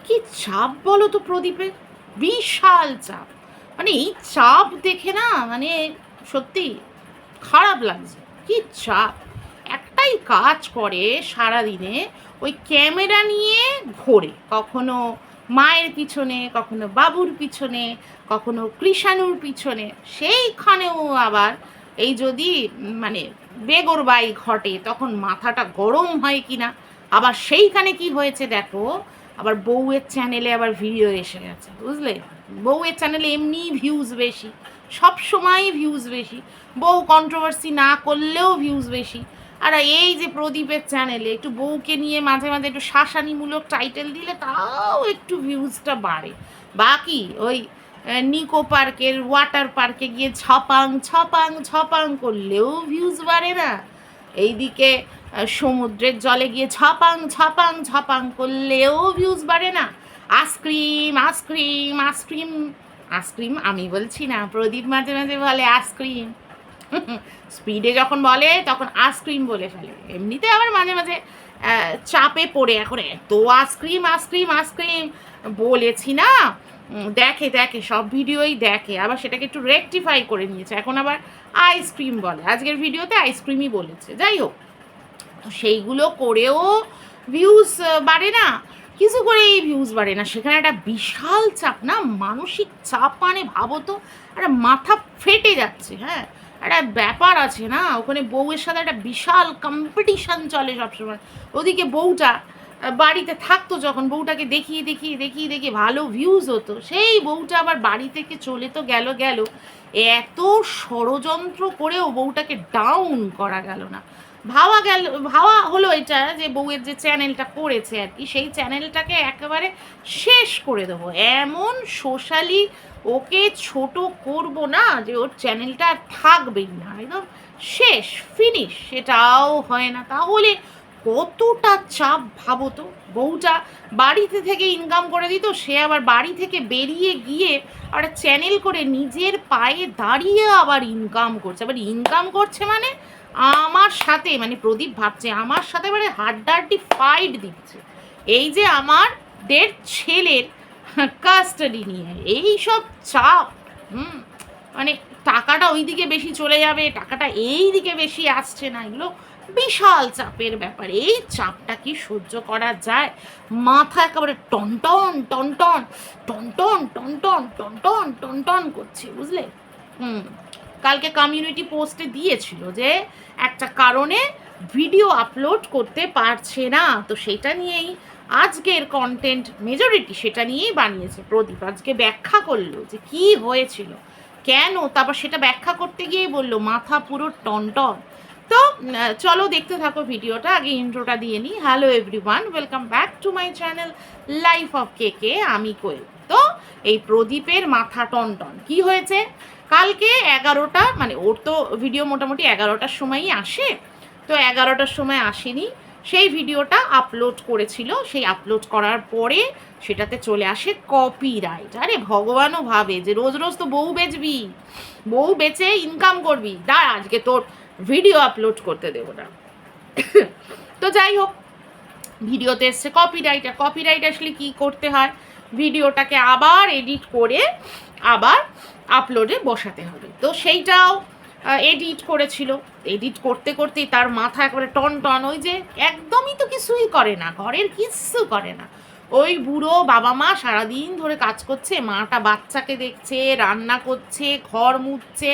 কি চাপ বলো তো প্রদীপের, বিশাল চাপ। মানে এই চাপ দেখে না মানে সত্যি খারাপ লাগছে। কি চাপ! একটাই কাজ করে সারাদিনে, ওই ক্যামেরা নিয়ে ঘোরে, কখনো মায়ের পিছনে, কখনো বাবুর পিছনে, কখনো কৃষাণুর পিছনে। সেইখানেও আবার এই যদি মানে বেগরবাই ঘটে তখন মাথাটা গরম হয় কি না। আবার সেইখানে কি হয়েছে দেখো, আবার বউয়ের চ্যানেলে আবার ভিডিও এসে গেছে, বুঝলে? বউয়ের চ্যানেলে এমনি ভিউজ বেশি, সব সময় ভিউজ বেশি, বউ কন্ট্রোভার্সি না করলেও ভিউজ বেশি। আর এই যে প্রদীপের চ্যানেলে একটু বউকে নিয়ে মাঝে মাঝে একটু শাসানিমূলক টাইটেল দিলে তাও একটু ভিউজটা বাড়ে। বাকি ওই নিকো পার্কের ওয়াটার পার্কে গিয়ে ছপাং ছপাং ছপাং করলেও ভিউজ বাড়ে না। এইদিকে সমুদ্রের জলে গিয়ে ছপাং ছপাং ছপাং করলেও ভিউজ বাড়ে না। আইসক্রিম আইসক্রিম আইসক্রিম আইসক্রিম আমি বলছি না, প্রদীপ মাঝে মাঝে বলে আইসক্রিম। স্পিডে যখন বলে তখন আইসক্রিম বলে ফেলে। এমনিতে আবার মাঝে মাঝে চাপে পড়ে এখন এত আইসক্রিম আইসক্রিম আইসক্রিম বলেছি না, দেখে দেখে সব ভিডিওই দেখে, আবার সেটাকে একটু রেকটিফাই করে নিয়েছে, এখন আবার আইসক্রিম বলে। আজকের ভিডিওতে আইসক্রিমই বলেছে। যাই হোক, তো সেইগুলো করেও ভিউজ বাড়ে না, কিছু করেই ভিউজ বাড়ে না। সেখানে একটা বিশাল চাপ না, মানসিক চাপ, মানে ভাবো তো, একটা মাথা ফেটে যাচ্ছে। হ্যাঁ, একটা ব্যাপার আছে না, ওখানে বউয়ের সাথে একটা বিশাল কম্পিটিশান চলে সবসময়। ওদিকে বউটা বাড়িতে থাকতো, যখন বউটাকে দেখিয়ে দেখিয়ে দেখিয়ে দেখিয়ে ভালো ভিউজ হতো, সেই বউটা আবার বাড়ি থেকে চলে তো গেল গেল, এত ষড়যন্ত্র করেও বউটাকে ডাউন করা গেল না। ভাবা হলো এটা যে বউয়ের যে চ্যানেলটা করেছে আর কি, সেই চ্যানেলটাকে একেবারে শেষ করে দেবো, এমন সোশ্যালি ওকে ছোট করব না যে ওর চ্যানেলটা আর থাকবেই না, একদম শেষ, ফিনিশ। সেটাও হয় না। তাহলে কতটা চাপ ভাবো তো। বউটা বাড়িতে থেকে ইনকাম করে দিত, সে আবার বাড়ি থেকে বেরিয়ে গিয়ে আবার চ্যানেল করে নিজের পায়ে দাঁড়িয়ে আবার ইনকাম করছে। আবার ইনকাম করছে মানে আমার সাথে, মানে প্রদীপ ভাবছে আমার সাথে মানে হাড্ডাহাড্ডি ফাইট দিচ্ছে এই যে আমাদের ছেলের কাস্টাডি নিয়ে। এই সব চাপ, মানে টাকাটা ওই দিকে বেশি চলে যাবে, টাকাটা এই দিকে বেশি আসছে না, এগুলো বিশাল চাপের ব্যাপার। এই চাপটা কি সহ্য করা যায়? মাথা একেবারে টনটন টনটন টনটন টনটন টনটন টনটন করছে, বুঝলে? কালকে কমিউনিটি পোস্টে দিয়েছিল যে একটা কারণে ভিডিও আপলোড করতে পারছে না, তো সেটা নিয়েই আজকের কন্টেন্ট মেজরিটি সেটা নিয়েই বানিয়েছে প্রদীপ। আজকে ব্যাখ্যা করলো যে কি হয়েছিল, কেন, তারপর সেটা ব্যাখ্যা করতে গিয়েই বললো মাথা পুরো টনটন। তো চলো দেখতে থাকো ভিডিওটা। আগে ইন্ট্রোটা দিয়ে নিই। Hello everyone, welcome back to my channel life of কেকে, আমি কোয়েল। তো এই প্রদীপের মাথা টনটন কি হয়েছে, কালকে 11টা, মানে ওর তো ভিডিও মোটামুটি 11টার সময়ই আসে, তো 11টার সময় আসেনি, সেই ভিডিওটা আপলোড করেছিল। সেই আপলোড করার পরে সেটাতে চলে আসে কপিরাইট। আরে ভগবানও ভাবে যে রোজ রোজ তো বউ বেচবি, বউ বেচে ইনকাম করবি, দাঁড়া আজকে তোর ভিডিও আপলোড করতে দেবো না। তো যাই হোক, ভিডিওতে এসছে কপিরাইট। আর কপিরাইট আসলে কী করতে হয়, ভিডিওটাকে আবার এডিট করে আবার আপলোডে বসাতে হবে। তো সেইটাও এডিট করেছিল, এডিট করতে করতেই তার মাথা একেবারে টন টন। ওই যে একদমই তো কিছুই করে না, ঘরের কিচ্ছু করে না, ওই বুড়ো বাবা মা সারাদিন ধরে কাজ করছে, মাটা বাচ্চাকে দেখছে, রান্না করছে, ঘর মুছছে।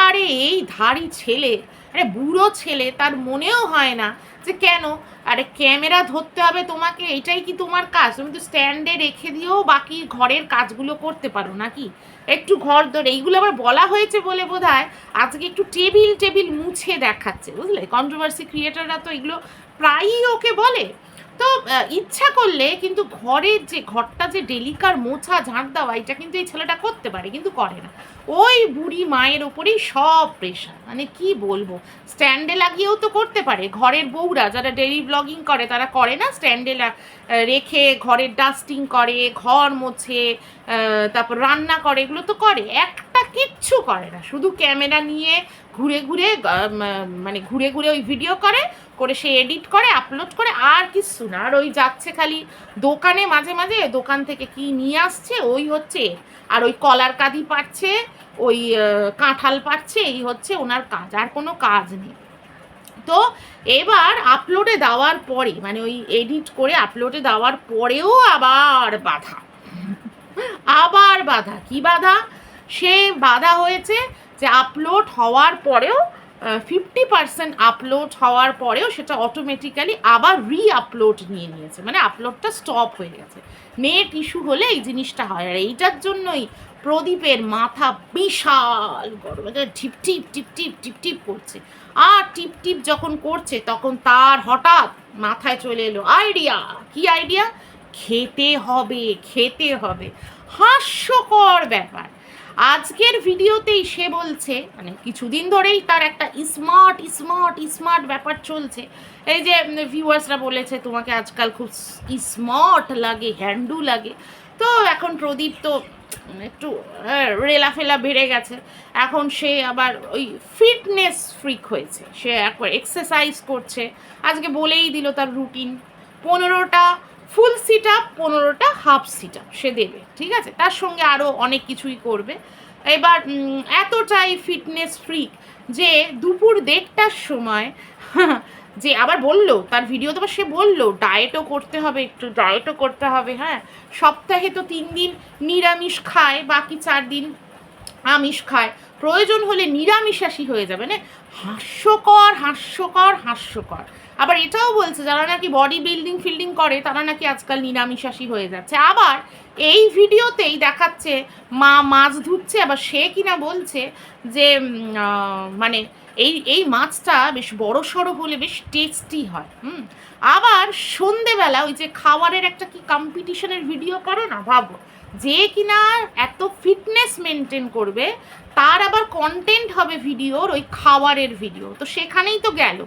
আরে এই ধাড়ি ছেলে, আরে বুড়ো ছেলে, তার মনেও হয় না যে কেন, আরে ক্যামেরা ধরতে হবে তোমাকে, এটাই কি তোমার কাজ? তুমি তো স্ট্যান্ডে রেখে দিয়েও বাকি ঘরের কাজগুলো করতে পারো নাকি? একটু ঘর ধরে, এইগুলো আবার বলা হয়েছে বলে বোধ হয় আজকে একটু টেবিল টেবিল মুছে দেখাচ্ছে, বুঝলে? কন্ট্রোভার্সি ক্রিয়েটাররা তো এগুলো প্রায়ই ওকে বলে। তো ইচ্ছা করলে কিন্তু ঘরের যে ঘরটা যে ডেলিকার মোছা ঝাঁট দেওয়া, এটা কিন্তু এই ছেলেটা করতে পারে, কিন্তু করে না। ওই বুড়ি মায়ের ওপরেই সব প্রেশার, মানে কি বলবো। স্ট্যান্ডে লাগিয়েও তো করতে পারে, ঘরের বউরা যারা ডেলি ব্লগিং করে তারা করে না, স্ট্যান্ডে রেখে ঘরের ডাস্টিং করে, ঘর মোছে, তারপর রান্না করে, এগুলো তো করে। একটা কিচ্ছু করে না, শুধু ক্যামেরা নিয়ে ঘুরে ঘুরে মানে ঘুরে ঘুরে ওই ভিডিও করে, করে সে এডিট করে আপলোড করে, আর কিছু না। আর ওই যাচ্ছে খালি দোকানে মাঝে মাঝে, দোকান থেকে কি নিয়ে আসছে ওই হচ্ছে, আর ওই কলার কাঁদি পাচ্ছে, ওই কাঁঠাল পাচ্ছে, এই হচ্ছে ওনার কাজ, আর কোনো কাজ নেই। তো এবার আপলোডে দেওয়ার পরে, মানে ওই এডিট করে আপলোডে দেওয়ার পরেও আবার বাধা, আবার বাধা। কি বাধা? সে বাধা হয়েছে যে আপলোড হওয়ার পরেও 50% আপলোড হওয়ার পরেও সেটা অটোমেটিক্যালি আবার আপলোড নিয়ে নিয়েছে, মানে আপলোডটা স্টপ হয়ে গেছে। নেট ইস্যু হলে এই জিনিসটা হয়, আর এইটার জন্যই প্রদীপের মাথা বিশাল গরম, টিপটিপ টিপটিপ টিপটিপ করছে। আর টিপটিপ যখন করছে তখন তার হঠাৎ মাথায় চলে এলো আইডিয়া। কি আইডিয়া? খেতে হবে, খেতে হবে। হাস্যকর ব্যাপার। আজকের ভিডিওতেই সে বলছে, মানে কিছুদিন ধরেই তার একটা স্মার্ট স্মার্ট স্মার্ট ব্যাপার চলছে। এই যে ভিউয়ার্সরা বলেছে তোমাকে আজকাল খুব স্মার্ট লাগে, হ্যান্ডু লাগে। তো এখন প্রদীপ তো একটু রেলাফেলা বেড়ে গেছে, এখন সে আবার ওই ফিটনেস ফ্রিক হয়েছে, সে একবার এক্সারসাইজ করছে। আজকে বলেই দিল তার রুটিন, 15টা ফুল সিট আপ, 15টা হাফ সিট আপ সে দেবে, ঠিক আছে? তার সঙ্গে আরও অনেক কিছুই করবে। এবার এতটাই ফিটনেস ফ্রিক যে দুপুর 1:30টার সময় যে আবার বললো, তার ভিডিওতে আবার সে বললো ডায়েটও করতে হবে, একটু ডায়েটও করতে হবে। হ্যাঁ, সপ্তাহে তো 3 দিন নিরামিষ খায়, বাকি 4 দিন আমিষ খায়, প্রয়োজন হলে নিরামিষাশী হয়ে যাবে। না, হাস্যকর হাস্যকর হাস্যকর। আবার এটাও বলছে যারা নাকি বডি বিল্ডিং ফিল্ডিং করে তারা নাকি আজকাল নিরামিষাশী হয়ে যাচ্ছে। আবার এই ভিডিওতেই দেখাচ্ছে মা মাছ ধুচ্ছে, আবার সে কিনা বলছে যে মানে এই মাছটা বেশ বড় সড়ো হলে বেশ টেস্টি হয়। আবার সন্ধেবেলা ওই যে খাবারের একটা কি কম্পিটিশনের ভিডিও করে না, ভাবো, যে কিনা এত ফিটনেস মেনটেন করবে তার আবার কন্টেন্ট হবে ভিডিওর ওই খাবারের ভিডিও। তো সেখানেই তো গেল,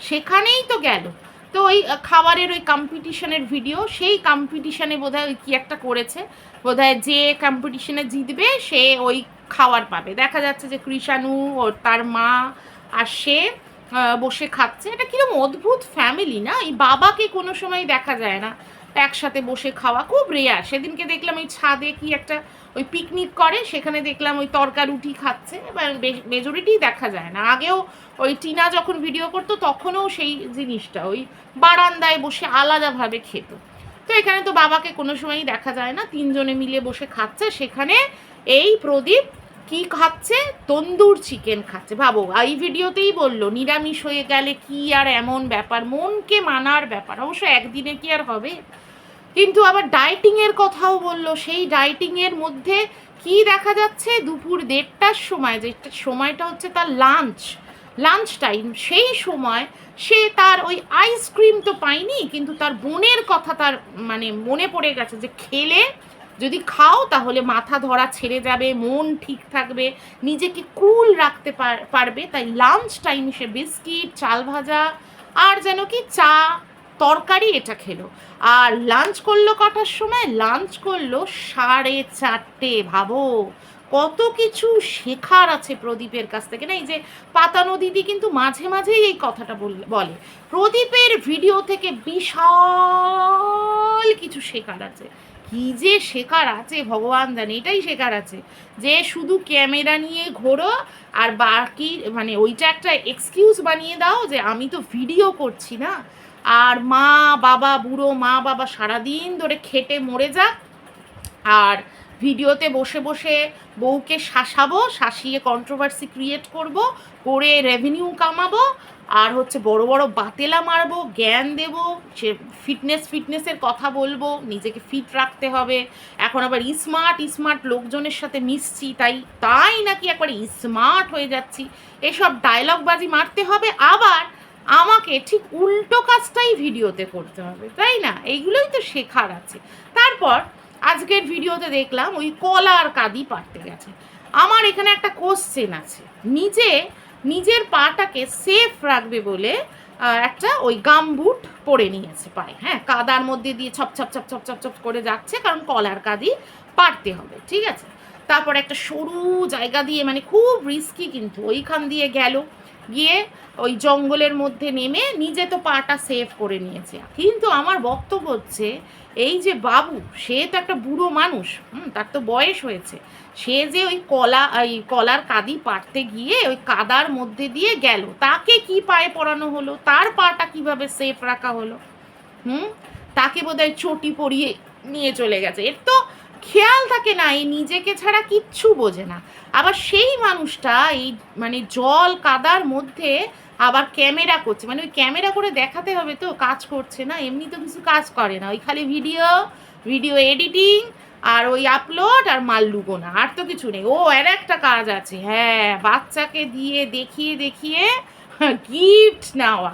সেখানেই তো গেল। তো ওই খাবারের ওই কম্পিটিশনের ভিডিও, সেই কম্পিটিশানে বোধহয় ওই কী একটা করেছে, বোধহয় যে কম্পিটিশানে জিতবে সে ওই খাবার পাবে। দেখা যাচ্ছে যে কৃষাণু ওর তার মা আর সে বসে খাচ্ছে। এটা কিরকম অদ্ভুত ফ্যামিলি না, এই বাবাকে কোনো সময় দেখা যায় না একসাথে বসে খাওয়া, খুব রেয়ার। সেদিনকে দেখলাম ওই ছাদে কি একটা ওই পিকনিক করে, সেখানে দেখলাম ওই তরকা রুটি খাচ্ছে, এবার মেজরিটি দেখা যায় না। আগেও ওই টিনা যখন ভিডিও করতো তখনও সেই জিনিসটা ওই বারান্দায় বসে আলাদাভাবে খেত। তো এখানে তো বাবাকে কোনো সময়ই দেখা যায় না, 3 জনে মিলে বসে খাচ্ছে। সেখানে এই প্রদীপ কি খাচ্ছে? তন্দুর চিকেন খাচ্ছে। ভাবো, এই ভিডিওতেই বললো নিরামিষ হয়ে গেলে কি আর এমন ব্যাপার, মনকে মানার ব্যাপার। অবশ্য একদিনে কি আর হবে, কিন্তু আবার ডায়েটিংয়ের কথাও বললো। সেই ডায়েটিংয়ের মধ্যে কি দেখা যাচ্ছে, দুপুর 1:30টার সময়, যে সময়টা হচ্ছে তার লাঞ্চ টাইম, সেই সময় সে তার ওই আইসক্রিম তো পায়নি, কিন্তু তার বোনের কথা তার মানে মনে পড়ে গেছে যে খেলে যদি খাও তাহলে মাথা ধরা ছেড়ে যাবে, মন ঠিক থাকবে, নিজেকে কুল রাখতে পারবে। তাই লাঞ্চ টাইম সে বিস্কিট, চাল ভাজা আর যেন কি চা তরকারি এটা খেলো। আর লাঞ্চ করলো কটার সময়? লাঞ্চ করলো 4:30। ভাবো, কত কিছু শেখার আছে প্রদীপের কাছ থেকে। না, এই যে পাতানো দিদি কিন্তু মাঝে মাঝেই এই কথাটা বলে প্রদীপের ভিডিও থেকে বিশাল কিছু শেখার আছে। কি যে শেখার আছে ভগবান জানে, এটাই শেখার আছে যে শুধু ক্যামেরা নিয়ে ঘোরো আর বাকি মানে ওইটা একটা এক্সকিউজ বানিয়ে দাও যে আমি তো ভিডিও করছি না। আর মা বাবা, বুড়ো মা বাবা সারাদিন ধরে খেটে মরে যাক, আর ভিডিওতে বসে বসে বউকে শাসিয়ে কন্ট্রোভার্সি ক্রিয়েট করব, করে রেভিনিউ কামাবো, আর হচ্ছে বড় বড় বাতেলা মারবো, জ্ঞান দেবো, সে ফিটনেসের কথা বলবো, নিজেকে ফিট রাখতে হবে। এখন আবার স্মার্ট লোকজনের সাথে মিশছি, তাই নাকি একবার স্মার্ট হয়ে যাচ্ছি। এসব ডায়লগবাজি মারতে হবে, আবার আমাকে ঠিক উল্টো কাজটাই ভিডিওতে করতে হবে, তাই না? এইগুলোই তো শেখার আছে। তারপর আজকের ভিডিওতে দেখলাম ওই কলার কাঁদি পারতে গেছে। আমার এখানে একটা কোশ্চেন আছে, নিজের পাটাকে সেফ রাখবে বলে একটা ওই গামবুট পরে নিয়েছে পায়ে, হ্যাঁ, কাদার মধ্যে দিয়ে ছপ ছপ ছপ ছপ ছপ ছপ করে যাচ্ছে, কারণ কলার কাঁদি পারতে হবে, ঠিক আছে। তারপর একটা সরু জায়গা দিয়ে, মানে খুব রিস্কি কিন্তু, ওইখান দিয়ে গেল, গিয়ে ওই জঙ্গলের মধ্যে নেমে নিজে তো পাটা সেভ করে নিয়েছে। কিন্তু আমার বক্তব্য হচ্ছে এই যে বাবু, সে তো একটা বুড়ো মানুষ, তার তো বয়স হয়েছে, সে যে ওই কলার কাঁদি পাড়তে গিয়ে ওই কাদার মধ্যে দিয়ে গেল, তাকে কি পায়ে পরানো হলো, তার পাটা কিভাবে সেফ রাখা হলো? হুম তাকে বোধহয় চটি পরিয়ে নিয়ে চলে গেছে। এর তো খেয়াল থাকে না, এই নিজেকে ছাড়া কিচ্ছু বোঝে না। আবার সেই মানুষটা এই মানে জল কাদার মধ্যে আবার ক্যামেরা করছে, মানে ওই ক্যামেরা করে দেখাতে হবে তো কাজ করছে না, এমনি তো কিছু কাজ করে না, ওই খালি ভিডিও এডিটিং আর ওই আপলোড আর মাল্লু গোনা, আর তো কিছু নেই। ও এর একটা কাজ আছে, হ্যাঁ, বাচ্চাকে দিয়ে দেখিয়ে দেখিয়ে গিফট নেওয়া,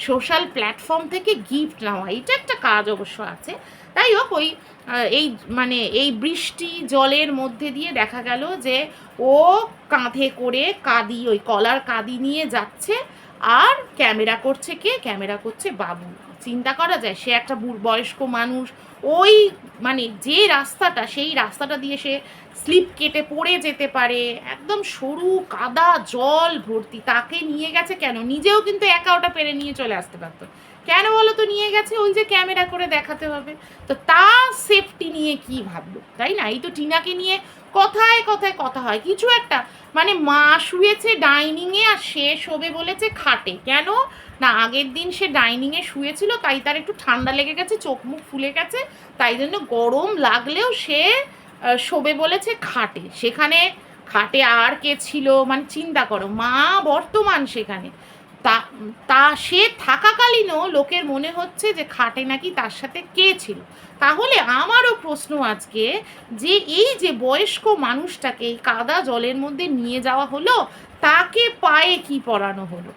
সোশ্যাল প্ল্যাটফর্ম থেকে গিফট নেওয়া, এটা একটা কাজ অবশ্য আছে। তাই হোক, ওই এই মানে এই বৃষ্টি জলের মধ্যে দিয়ে দেখা গেল যে ও কাঁধে করে কাঁদি, ওই কলার কাঁদি নিয়ে যাচ্ছে, আর ক্যামেরা করছে কে? ক্যামেরা করছে বাবু। চিন্তা করা যায়, সে একটা বয়স্ক মানুষ, ওই মানে যে রাস্তাটা, সেই রাস্তাটা দিয়ে সে স্লিপ কেটে পড়ে যেতে পারে, একদম সরু কাদা জল ভর্তি, তাকে নিয়ে গেছে কেন? নিজেও কিন্তু একা ওটা পেরে নিয়ে চলে আসতে পারতো, কেন বলো তো নিয়ে গেছে? ওই যে ক্যামেরা করে দেখাতে হবে, তো তার সেফটি নিয়ে কি ভাবলো, তাই না? এই তো টিনাকে নিয়ে কথায় কথায় কথা হয় কিছু একটা, মানে মা শুয়েছে ডাইনিংয়ে আর সে শোবে বলেছে খাটে, কেন না আগের দিন সে ডাইনিংয়ে শুয়েছিল, তাই তার একটু ঠান্ডা লেগে গেছে, চোখ মুখ ফুলে গেছে, তাই জন্য গরম লাগলেও সে শোবে বলেছে খাটে। সেখানে খাটে আর কে ছিল, মানে চিন্তা করো, মা বর্তমান সেখানে, তা তা সে থাকাকালীনও লোকের মনে হচ্ছে যে খাটে নাকি তার সাথে কে ছিল। তাহলে আমারও প্রশ্ন আজকে, যে এই যে বয়স্ক মানুষটাকে এই কাদা জলের মধ্যে নিয়ে যাওয়া হলো, তাকে পায়ে কি পরানো হলো?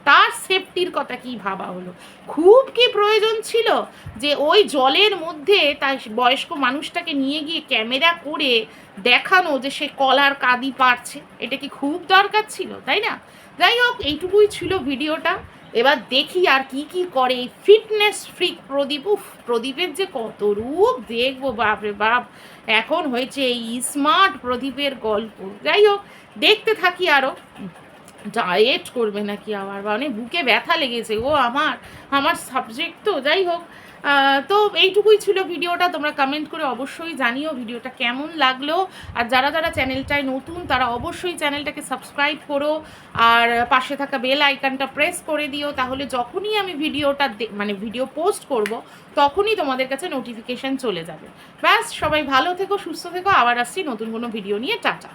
তার সেফটির কথা কি ভাবা হলো? খুব কি প্রয়োজন ছিল যে ওই জলের মধ্যে তার বয়স্ক মানুষটাকে নিয়ে গিয়ে ক্যামেরা করে দেখানো যে সে কলার কাঁদি পারছে? এটা কি খুব দরকার ছিল, তাই না? যাই হোক, এইটুকুই ছিল ভিডিওটা। এবার দেখি আর কি কি করে এই ফিটনেস ফ্রিক প্রদীপ। প্রদীপের যে কত রূপ দেখবো, বাপরে বাপ, এখন হয়েছে এই স্মার্ট প্রদীপের গল্প। যাই হোক, দেখতে থাকি আরও। ডায়েট করবে নাকি আবার, মানে বুকে ব্যথা লেগেছে ও, আমার সাবজেক্ট তো। যাই হোক, তো এইটুকুই ছিল ভিডিওটা। তোমরা কমেন্ট করে অবশ্যই জানিও ভিডিওটা কেমন লাগলো, আর যারা যারা চ্যানেলটায় নতুন তারা অবশ্যই চ্যানেলটাকে সাবস্ক্রাইব করো, আর পাশে থাকা বেল আইকনটা প্রেস করে দিও, তাহলে যখনই আমি ভিডিওটা মানে ভিডিও পোস্ট করব তখনই তোমাদের কাছে নোটিফিকেশান চলে যাবে। ব্যাস, সবাই ভালো থেকো, সুস্থ থেকো, আবার আসছি নতুন কোনো ভিডিও নিয়ে। টাটা।